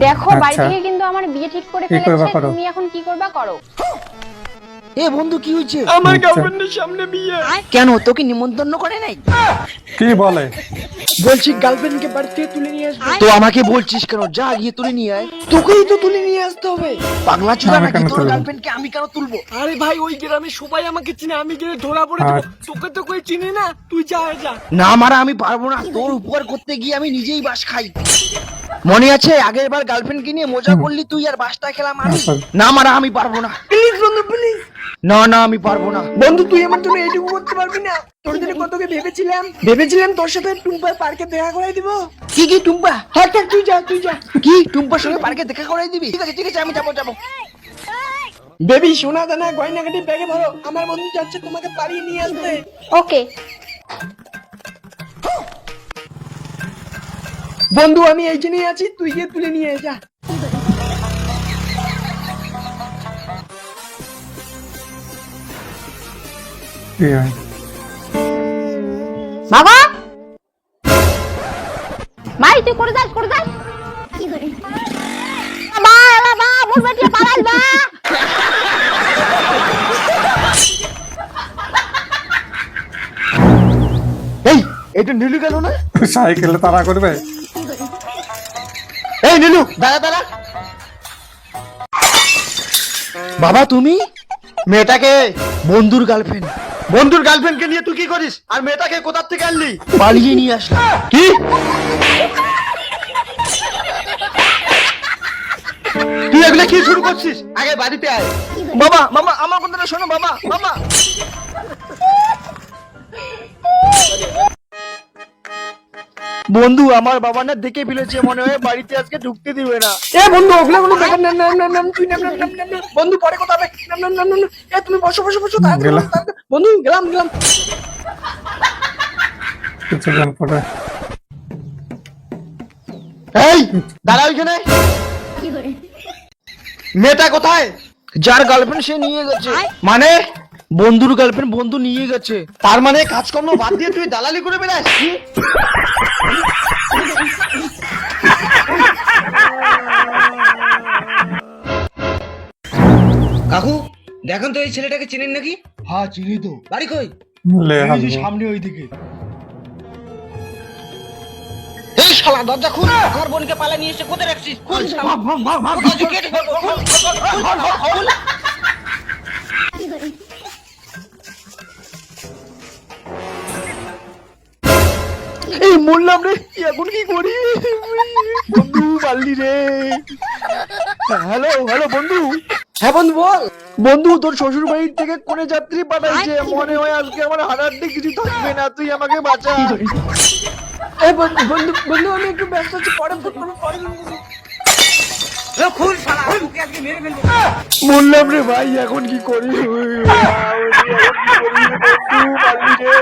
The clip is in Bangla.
দেখো বাড়ি আচ্ছা। থেকে কিন্তু আমার বিয়ে ঠিক করে কি করবা ফেলেছে, করো। তুমি এখন কি করবা করো। এ বন্ধু কি হয়েছে? আমার আচ্ছা। গার্লফ্রেন্ডের সামনে বিয়ে। কেন তোকে নিমন্ত্রণ করে নাই? কি বলে? বলছি গার্লফ্রেন্ডকে বাড়ি থেকে তুলে নিয়ে আসবে। তো আমাকে বলছিস কেন? যা গিয়ে তুলে নিয়ে আয়। তোকেই তো তুলে নিয়ে আসতে হবে। পাগলা চোদা আমি নাকি? কেন তোর তুলবো? গার্লফ্রেন্ডকে আমি কেন তুলবো? আরে ভাই ওই গ্রামে সবাই আমাকে চিনে, আমি গেলে ধরা পড়ে যাবো। আচ্ছা। তোকে তো কই চিনি না, তুই যা যা। না মারা আমি পারবো না, তোর উপকার করতে গিয়ে আমি নিজেই বাস খাই। মনে আছে আগের বার গার্লফ্রেন্ডকে নিয়ে মজা করলি তুই, আর বাসটা খেলাম আমি। আচ্ছা। না মারা আমি পারবো না। প্লিজ বন্ধু প্লিজ। না না আমি পারবো না। বন্ধু তুই আমার জন্য এইটুকু করতে পারবি না? তোর জন্য কতকে ভেবেছিলাম তোর সাথে টুম্পার পার্কে দেখা করাই দিব। কি কি টুম্পা? হ্যাঁ থাক, তুই যা। কি টুম্পার সঙ্গে পার্কে দেখা করাই দিবি? ঠিক আছে আমি যাবো। বেবি সোনা দানা গয়নাগাটি ব্যাগে ভরো, আমার বন্ধু যাচ্ছে তোমাকে পাড়িয়ে নিয়ে আসতে। ওকে। বন্ধু আমি এই জন্যই আছি, তুই গিয়ে তুলে নিয়ে আয়, যা। কি হয়? বাবা মাই তুই করে যাস বাবা বাবা মোর বেটিয়ে পালাল বা। এই এটা নীলু গেল না? সাইকেলে তাড়া করবে? এই নীলু দাঁড়া। বাবা তুমি? মেয়েটাকে বন্ধুর গার্লফ্রেন্ডকে নিয়ে তুই কি করিস? আর মেয়েটাকে কোথা থেকে আনলি? পালিয়ে নিয়ে আসলাম। কি? তুই এগুলো কি শুরু করছিস? আগে বাড়িতে আয়। বাবা মামা আমার কথাটা শোনো বাবা। বন্ধু আমার বাবা না দেখে ফেলেছে, মনে হয় বাড়িতে আজকে ঢুকতে দিবে না। এ বন্ধু ওগুলো বেকার, নাম তুই নাম। বন্ধু পরে কথা হবে, নাম। এ তুমি বসো তাড়াতাড়ি গেলাম। বন্ধু গেলাম। কিছুক্ষণ পরে এই দাঁড়া ওইখানে। মেয়েটা কোথায়? যার গার্লফ্রেন্ড সে নিয়ে গেছে। মানে বন্ধুর গার্লফ্রেন্ড বন্ধু নিয়ে গেছে, তার মানে কাজকর্ম বাদ দিয়ে তুই দালালি করে বেড়াস? কি? কাকু দেখেন তো এই ছেলেটাকে চেনেন নাকি? হ্যাঁ চিনি তো। বাড়ি কই? লে এই যে হালবো। সামনে ওইদিকে। এই শালা দরজা খুল, আমার বোনকে পালা নিয়ে এসে কোথায় রাখছিস? খুল শালা। কোথায় যে গেট খুল। এই মরলাম রে, এখন কি করি? বন্ধু পারলি রে। হ্যালো বন্ধু। হ্যাঁ বন্ধু বল। বন্ধু তোর শ্বশুর বাড়ির থেকে কোনে যাত্রী পাঠাইছে, মনে হয় আজকে আমার হারাতে কিছু থাকবে না, তুই আমাকে বাঁচা। এ বন্ধু আমি একটু ব্যস্ত আছি, পরে ফোন করবো, পরে ফোন করবো। বললাম রে ভাই এখন কি করি? বন্ধু পারলি রে।